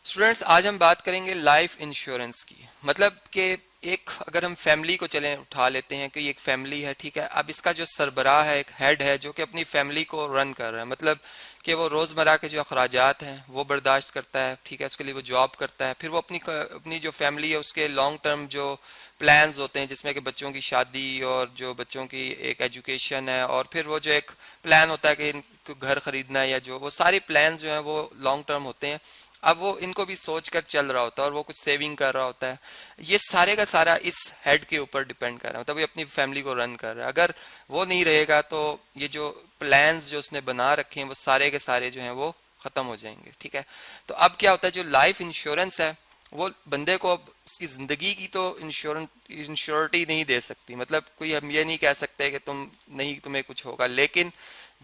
Students, آج ہم بات کریں گے لائف انشورنس کی. مطلب کہ ایک اگر ہم فیملی کو چلیں اٹھا لیتے ہیں کہ یہ ایک فیملی ہے، ٹھیک ہے. اب اس کا جو سربراہ ہے، ایک ہیڈ ہے جو کہ اپنی فیملی کو رن کر رہا ہے. مطلب کہ وہ روزمرہ کے جو اخراجات ہیں وہ برداشت کرتا ہے، ٹھیک ہے. اس کے لیے وہ جاب کرتا ہے، پھر وہ اپنی جو فیملی ہے اس کے لانگ ٹرم جو پلانز ہوتے ہیں، جس میں کہ بچوں کی شادی اور جو بچوں کی ایک ایجوکیشن ہے، اور پھر وہ جو ایک پلان ہوتا ہے کہ ان کو گھر خریدنا ہے، یا جو وہ ساری پلانز جو ہیں وہ لانگ ٹرم ہوتے ہیں. اب وہ ان کو بھی سوچ کر چل رہا ہوتا ہے اور وہ کچھ سیونگ کر رہا ہوتا ہے. یہ سارے کا سارا اس ہیڈ کے اوپر ڈیپینڈ کر رہا ہے، مطلب وہ اپنی فیملی کو رن کر رہا ہے. اگر وہ نہیں رہے گا تو یہ جو پلانز جو اس نے بنا رکھے ہیں وہ سارے کے سارے جو ہیں وہ ختم ہو جائیں گے، ٹھیک ہے. تو اب کیا ہوتا ہے، جو لائف انشورنس ہے وہ بندے کو اب اس کی زندگی کی تو انشورٹی نہیں دے سکتی. مطلب کوئی ہم یہ نہیں کہہ سکتے کہ تمہیں کچھ ہوگا، لیکن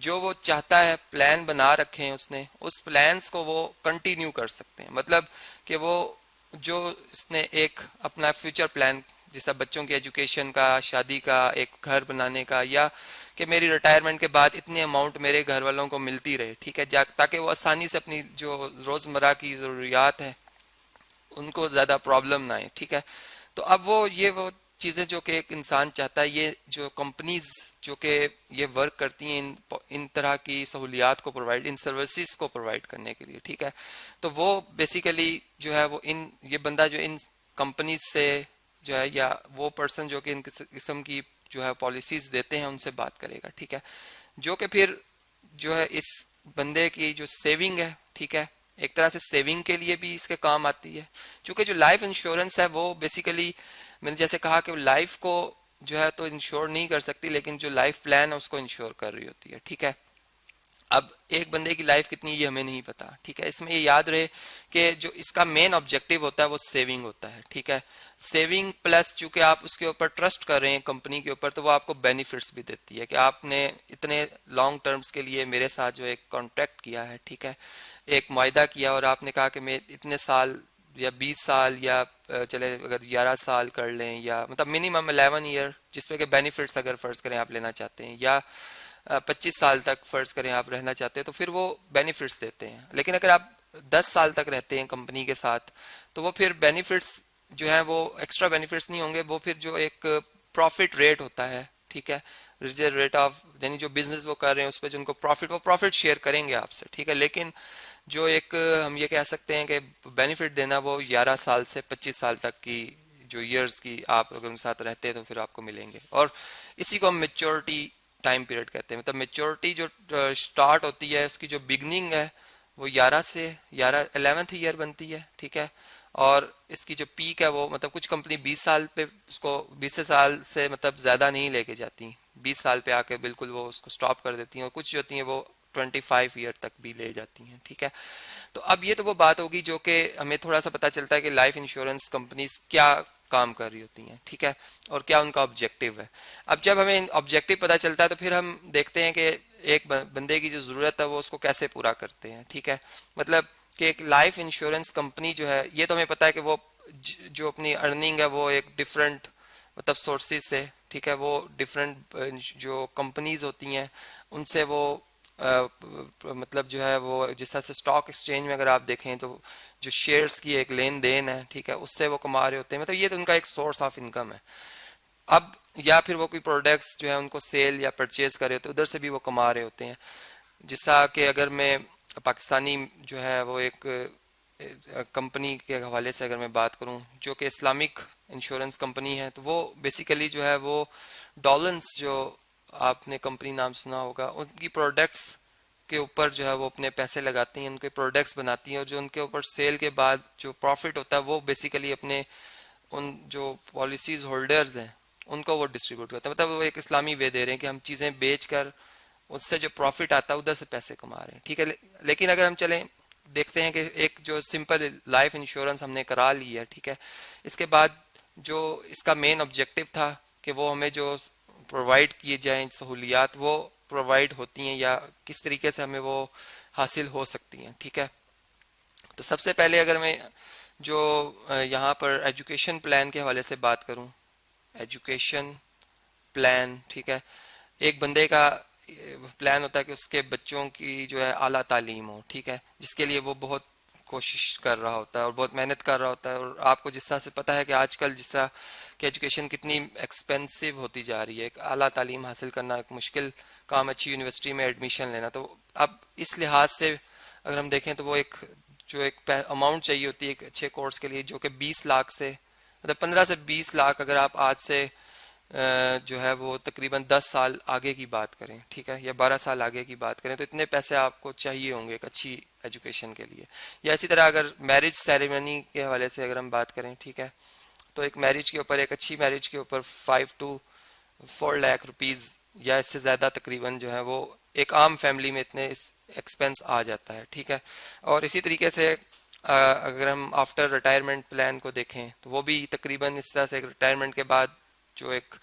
جو وہ چاہتا ہے پلان بنا رکھے ہیں اس نے، اس پلانس کو وہ کنٹینیو کر سکتے ہیں. مطلب کہ وہ جو اس نے ایک اپنا فیوچر پلان، جیسا بچوں کی ایجوکیشن کا، شادی کا، ایک گھر بنانے کا، یا کہ میری ریٹائرمنٹ کے بعد اتنے اماؤنٹ میرے گھر والوں کو ملتی رہے، ٹھیک ہے، تاکہ وہ آسانی سے اپنی جو روزمرہ کی ضروریات ہیں ان کو زیادہ پرابلم نہ آئے، ٹھیک ہے. تو اب وہ چیزیں جو کہ ایک انسان چاہتا ہے، یہ جو کمپنیز جو کہ یہ ورک کرتی ہیں ان طرح کی سہولیات کو پرووائڈ، ان سروسز کو پرووائڈ کرنے کے لیے، ٹھیک ہے. تو وہ بیسیکلی جو ہے وہ یہ بندہ جو ان کمپنیز سے جو ہے، یا وہ پرسن جو کہ ان قسم کی جو ہے پالیسیز دیتے ہیں ان سے بات کرے گا، ٹھیک ہے. جو کہ پھر جو ہے اس بندے کی جو سیونگ ہے، ٹھیک ہے، ایک طرح سے سیونگ کے لیے بھی اس کے کام آتی ہے. چونکہ جو لائف انشورنس ہے وہ بیسیکلی میں نے جیسے کہا کہ لائف کو جو ہے تو انشور نہیں کر سکتی، لیکن جو لائف پلان ہے اس کو انشور کر رہی ہوتی ہے، ٹھیک ہے. اب ایک بندے کی لائف کتنی یہ ہمیں نہیں پتا، ٹھیک ہے. اس میں یہ یاد رہے کہ جو اس کا مین آبجیکٹو ہوتا ہے وہ سیونگ ہوتا ہے، ٹھیک ہے. سیونگ پلس چونکہ آپ اس کے اوپر ٹرسٹ کر رہے ہیں کمپنی کے اوپر، تو وہ آپ کو بینیفٹس بھی دیتی ہے کہ آپ نے اتنے لانگ ٹرمز کے لیے میرے ساتھ جو ایک کانٹریکٹ کیا ہے، ٹھیک ہے، ایک معاہدہ کیا، اور آپ نے کہا کہ میں اتنے سال یا 20 سال یا چلے اگر 11 سال کر لیں، یا مطلب منیمم 11 ایئر، جس میں کہ بینیفٹس اگر فرض کریں آپ لینا چاہتے ہیں، یا 25 سال تک فرض کریں آپ رہنا چاہتے ہیں، تو پھر وہ بینیفٹس دیتے ہیں. لیکن اگر آپ 10 سال تک رہتے ہیں کمپنی کے ساتھ تو وہ پھر بینیفٹس جو ہیں وہ ایکسٹرا بینیفٹس نہیں ہوں گے، وہ پھر جو ایک پروفٹ ریٹ ہوتا ہے، ٹھیک ہے، ریٹ آف، یعنی جو بزنس وہ کر رہے ہیں اس پہ جو ان کو وہ پروفٹ شیئر کریں گے آپ سے، ٹھیک ہے. لیکن جو ایک ہم یہ کہہ سکتے ہیں کہ بینیفٹ دینا وہ 11 سال سے 25 سال تک کی جو ایئرز کی آپ اگر ان کے ساتھ رہتے ہیں تو پھر آپ کو ملیں گے. اور اسی کو ہم میچورٹی ٹائم پیریڈ کہتے ہیں. مطلب میچورٹی جو سٹارٹ ہوتی ہے اس کی جو بگننگ ہے وہ 11 ایئر بنتی ہے، ٹھیک ہے. اور اس کی جو پیک ہے وہ مطلب کچھ کمپنی 20 سال پہ اس کو 20 سال سے مطلب زیادہ نہیں لے کے جاتی، 20 سال پہ آ کے بالکل وہ اس کو سٹاپ کر دیتی ہیں، اور کچھ جو ہوتی ہیں وہ 25 ایئر تک بھی لے جاتی ہیں، ٹھیک ہے. تو اب یہ تو وہ بات ہوگی جو کہ ہمیں تھوڑا سا پتہ چلتا ہے کہ لائف انشورنس کمپنیز کیا کام کر رہی ہوتی ہیں، ٹھیک ہے، اور کیا ان کا آبجیکٹو ہے. اب جب ہمیں آبجیکٹو پتہ چلتا ہے تو پھر ہم دیکھتے ہیں کہ ایک بندے کی جو ضرورت ہے وہ اس کو کیسے پورا کرتے ہیں، ٹھیک ہے. مطلب کہ ایک لائف انشورنس کمپنی جو ہے یہ تو ہمیں پتہ ہے کہ وہ جو اپنی ارننگ ہے وہ ایک ڈفرینٹ مطلب سورسز سے، ٹھیک ہے، وہ ڈفرینٹ جو کمپنیز ہوتی ہیں ان سے وہ مطلب جو ہے وہ جس طرح سے اسٹاک ایکسچینج میں اگر آپ دیکھیں تو جو شیئرز کی ایک لین دین ہے، ٹھیک ہے، اس سے وہ کما رہے ہوتے ہیں. مطلب یہ تو ان کا ایک سورس آف انکم ہے. اب یا پھر وہ کوئی پروڈکٹس جو ہے ان کو سیل یا پرچیز کرے تو ادھر سے بھی وہ کما رہے ہوتے ہیں. جس طرح کہ اگر میں پاکستانی جو ہے وہ ایک کمپنی کے حوالے سے اگر میں بات کروں جو کہ اسلامک انشورنس کمپنی ہے، تو وہ بیسیکلی جو ہے وہ ڈالنس، جو آپ نے کمپنی نام سنا ہوگا، ان کی پروڈکٹس کے اوپر جو ہے وہ اپنے پیسے لگاتی ہیں، ان کے پروڈکٹس بناتی ہیں، اور جو ان کے اوپر سیل کے بعد جو پروفٹ ہوتا ہے وہ بیسیکلی اپنے ان جو پالیسیز ہولڈرز ہیں ان کو وہ ڈسٹریبیوٹ کرتے ہیں. مطلب وہ ایک اسلامی وے دے رہے ہیں کہ ہم چیزیں بیچ کر اس سے جو پروفٹ آتا ہے ادھر سے پیسے کما رہے ہیں، ٹھیک ہے. لیکن اگر ہم چلیں دیکھتے ہیں کہ ایک جو سمپل لائف انشورنس ہم نے کرا لی ہے، ٹھیک ہے، اس کے بعد جو اس کا مین آبجیکٹو تھا کہ وہ ہمیں جو پرووائڈ کیے جائیں سہولیات وہ پرووائڈ ہوتی ہیں یا کس طریقے سے ہمیں وہ حاصل ہو سکتی ہیں، ٹھیک ہے. تو سب سے پہلے اگر میں جو یہاں پر ایجوکیشن پلان کے حوالے سے بات کروں، ایجوکیشن پلان، ٹھیک ہے، ایک بندے کا پلان ہوتا ہے کہ اس کے بچوں کی جو ہے اعلیٰ تعلیم ہو، ٹھیک ہے، جس کے لیے وہ بہت کوشش کر رہا ہوتا ہے اور بہت محنت کر رہا ہوتا ہے، اور آپ کو جس طرح سے پتہ ہے کہ آج کل جس طرح کہ ایجوکیشن کتنی ایکسپینسو ہوتی جا رہی ہے، ایک اعلیٰ تعلیم حاصل کرنا ایک مشکل کام، اچھی یونیورسٹی میں ایڈمیشن لینا، تو اب اس لحاظ سے اگر ہم دیکھیں تو وہ ایک جو ایک اماؤنٹ چاہیے ہوتی ہے ایک اچھے کورس کے لیے، جو کہ 20 لاکھ سے مطلب 15 سے 20 لاکھ، اگر آپ آج سے جو ہے وہ تقریباً 10 سال آگے کی بات کریں، ٹھیک ہے، یا 12 سال آگے کی بات کریں، تو اتنے پیسے آپ کو چاہیے ہوں گے ایک اچھی ایجوکیشن کے لیے. یا اسی طرح اگر میرج سیریمنی کے حوالے سے اگر ہم بات کریں، ٹھیک ہے، تو ایک میرج کے اوپر، ایک اچھی میرج کے اوپر 5 to 4 لاکھ روپیز یا اس سے زیادہ تقریباً جو ہے وہ ایک عام فیملی میں اتنے ایکسپینس آ جاتا ہے، ٹھیک ہے. اور اسی طریقے سے اگر ہم آفٹر ریٹائرمنٹ پلان کو دیکھیں تو وہ بھی تقریباً اس طرح سے ریٹائرمنٹ کے بعد جو ایک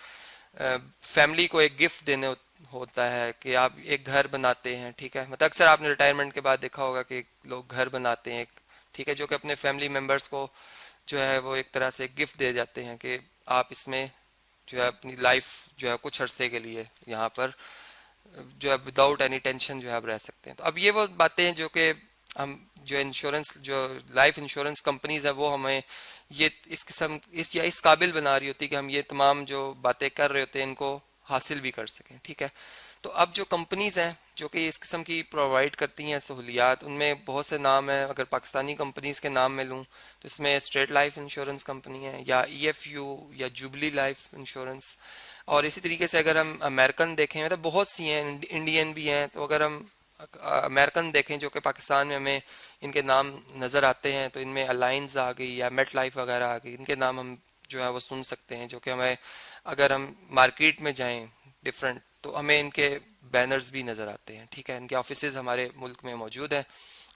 فیملی کو ایک گفٹ دینے ہوتا ہے کہ آپ ایک گھر بناتے ہیں، ٹھیک ہے، مطلب اکثر آپ نے ریٹائرمنٹ کے بعد دیکھا ہوگا کہ لوگ گھر بناتے ہیں ایک، ٹھیک ہے، جو کہ اپنے فیملی ممبرس کو جو ہے وہ ایک طرح سے گفٹ دے جاتے ہیں کہ آپ اس میں جو ہے اپنی لائف جو ہے کچھ عرصے کے لیے یہاں پر جو ہے وداؤٹ اینی ٹینشن جو ہے آپ رہ سکتے ہیں. تو اب یہ وہ باتیں ہیں جو کہ ہم جو انشورنس جو لائف انشورنس کمپنیز ہیں وہ ہمیں یہ اس قسم یا اس قابل بنا رہی ہوتی ہے کہ ہم یہ تمام جو باتیں کر رہے ہوتے ہیں ان کو حاصل بھی کر سکیں، ٹھیک ہے. تو اب جو کمپنیز ہیں جو کہ اس قسم کی پرووائڈ کرتی ہیں سہولیات، ان میں بہت سے نام ہیں. اگر پاکستانی کمپنیز کے نام میں لوں تو اس میں اسٹیٹ لائف انشورنس کمپنی ہے، یا ای ایف یو، یا جوبلی لائف انشورنس. اور اسی طریقے سے اگر ہم امریکن دیکھیں مطلب بہت سی ہیں، انڈین بھی ہیں. تو اگر ہم امریکن دیکھیں جو کہ پاکستان میں ہمیں ان کے نام نظر آتے ہیں، تو ان میں الائنز آ گئی یا میٹ لائف وغیرہ آ گئی، ان کے نام ہم جو ہے وہ سن سکتے ہیں، جو کہ ہمیں اگر ہم مارکیٹ میں جائیں ڈفرینٹ تو ہمیں ان کے بینرز بھی نظر آتے ہیں، ٹھیک ہے، ان کے آفیسز ہمارے ملک میں موجود ہیں.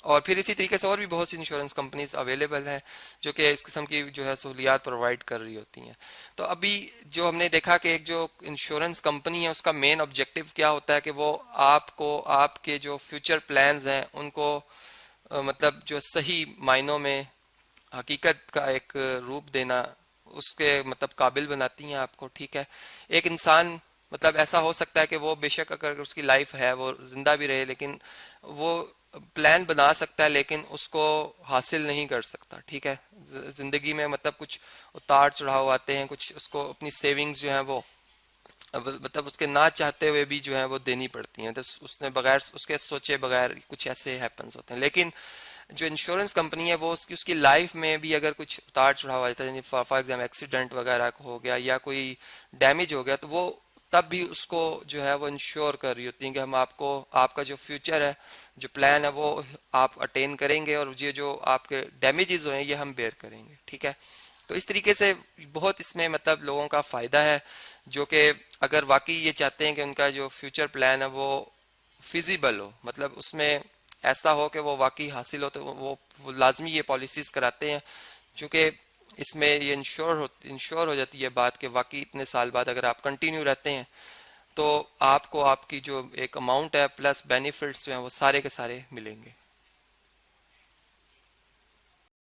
اور پھر اسی طریقے سے اور بھی بہت سی انشورنس کمپنیز اویلیبل ہیں جو کہ اس قسم کی جو ہے سہولیات پرووائڈ کر رہی ہوتی ہیں. تو ابھی جو ہم نے دیکھا کہ ایک جو انشورنس کمپنی ہے اس کا مین آبجیکٹو کیا ہوتا ہے کہ وہ آپ کو آپ کے جو فیوچر پلانز ہیں ان کو مطلب جو صحیح معنوں میں حقیقت کا ایک روپ دینا، اس کے مطلب قابل بناتی ہیں آپ کو، ٹھیک ہے. ایک انسان مطلب ایسا ہو سکتا ہے کہ وہ بے شک اگر اس کی لائف ہے وہ زندہ بھی رہے، لیکن وہ پلان بنا سکتا ہے لیکن اس کو حاصل نہیں کر سکتا، ٹھیک ہے. زندگی میں مطلب کچھ اتار چڑھاؤ آتے ہیں، کچھ اس کو اپنی سیونگز جو ہیں وہ مطلب اس کے نہ چاہتے ہوئے بھی جو ہے وہ دینی پڑتی ہیں، تو اس نے بغیر اس کے سوچے بغیر کچھ ایسے ہیپنز ہوتے ہیں. لیکن جو انشورنس کمپنی ہے وہ اس کی لائف میں بھی اگر کچھ اتار چڑھاؤ آ جاتا ہے، فار ایگزامپل ایکسیڈنٹ وغیرہ ہو گیا یا کوئی ڈیمیج ہو گیا، تو وہ تب بھی اس کو جو ہے وہ انشور کر رہی ہوتی ہیں کہ ہم آپ کو آپ کا جو فیوچر ہے، جو پلان ہے وہ آپ اٹین کریں گے، اور یہ جو آپ کے ڈیمیجز ہوئے ہیں یہ ہم بیئر کریں گے، ٹھیک ہے. تو اس طریقے سے بہت اس میں مطلب لوگوں کا فائدہ ہے جو کہ اگر واقعی یہ چاہتے ہیں کہ ان کا جو فیوچر پلان ہے وہ فیزیبل ہو، مطلب اس میں ایسا ہو کہ وہ واقعی حاصل ہو، تو وہ لازمی یہ پالیسیز کراتے ہیں، چونکہ اس میں یہ انشور ہو جاتی ہے بات کہ واقعی اتنے سال بعد اگر آپ کنٹینیو رہتے ہیں تو آپ کو آپ کی جو ایک اماؤنٹ ہے پلس بینیفٹس جو ہیں وہ سارے کے سارے ملیں گے.